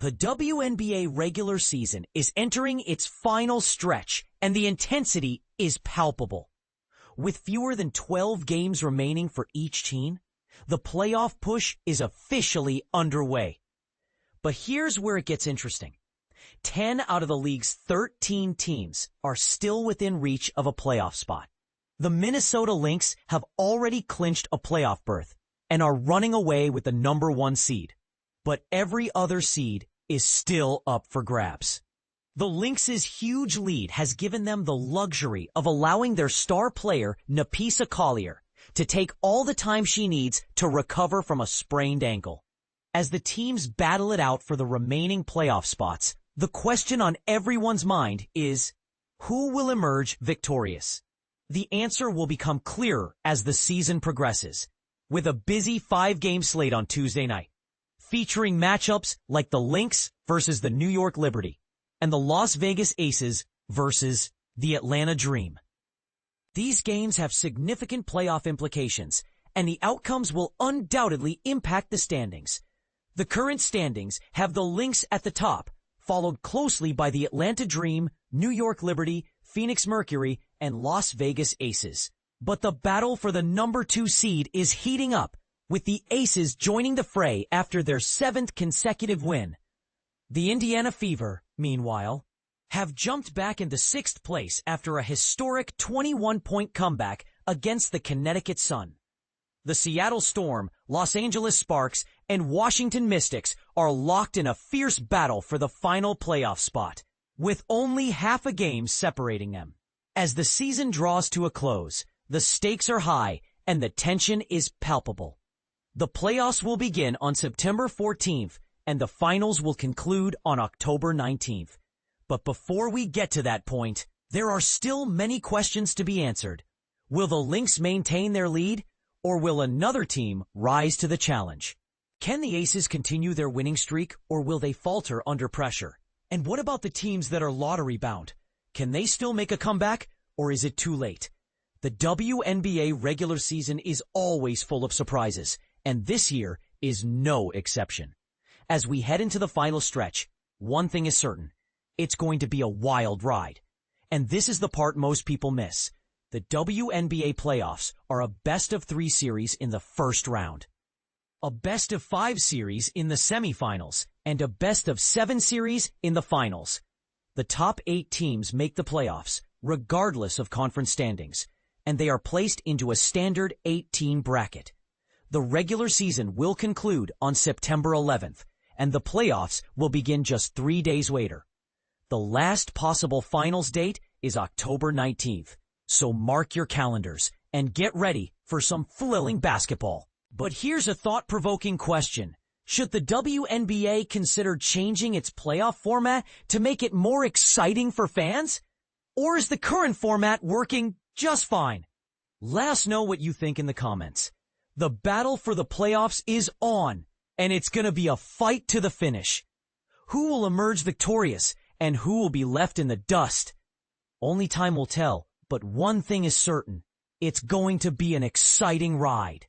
The WNBA regular season is entering its final stretch, and the intensity is palpable. With fewer than 12 games remaining for each team, the playoff push is officially underway. But here's where it gets interesting. 10 out of the league's 13 teams are still within reach of a playoff spot. The Minnesota Lynx have already clinched a playoff berth and are running away with the number 1 seed. But every other seed is still up for grabs. The Lynx's huge lead has given them the luxury of allowing their star player, Napisa Collier, to take all the time she needs to recover from a sprained ankle. As the teams battle it out for the remaining playoff spots, the question on everyone's mind is, who will emerge victorious? The answer will become clearer as the season progresses, with a busy 5-game slate on Tuesday night, featuring matchups like the Lynx versus the New York Liberty and the Las Vegas Aces versus the Atlanta Dream. These games have significant playoff implications, and the outcomes will undoubtedly impact the standings. The current standings have the Lynx at the top, followed closely by the Atlanta Dream, New York Liberty, Phoenix Mercury, and Las Vegas Aces. But the battle for the number 2 seed is heating up, with the Aces joining the fray after their 7th consecutive win. The Indiana Fever, meanwhile, have jumped back into 6th place after a historic 21-point comeback against the Connecticut Sun. The Seattle Storm, Los Angeles Sparks, and Washington Mystics are locked in a fierce battle for the final playoff spot, with only half a game separating them. As the season draws to a close, the stakes are high and the tension is palpable. The playoffs will begin on September 14th, and the finals will conclude on October 19th. But before we get to that point, there are still many questions to be answered. Will the Lynx maintain their lead, or will another team rise to the challenge? Can the Aces continue their winning streak, or will they falter under pressure? And what about the teams that are lottery bound? Can they still make a comeback, or is it too late? The WNBA regular season is always full of surprises, and this year is no exception. As we head into the final stretch, one thing is certain. It's going to be a wild ride. And this is the part most people miss. The WNBA playoffs are a best-of-3 series in the first round, a best-of-5 series in the semifinals, and a best-of-7 series in the finals. The top 8 teams make the playoffs, regardless of conference standings, and they are placed into a standard 8-team bracket. The regular season will conclude on September 11th, and the playoffs will begin just 3 days later. The last possible finals date is October 19th, so mark your calendars and get ready for some thrilling basketball. But here's a thought-provoking question. Should the WNBA consider changing its playoff format to make it more exciting for fans? Or is the current format working just fine? Let us know what you think in the comments. The battle for the playoffs is on, and it's going to be a fight to the finish. Who will emerge victorious, and who will be left in the dust? Only time will tell, but one thing is certain. It's going to be an exciting ride.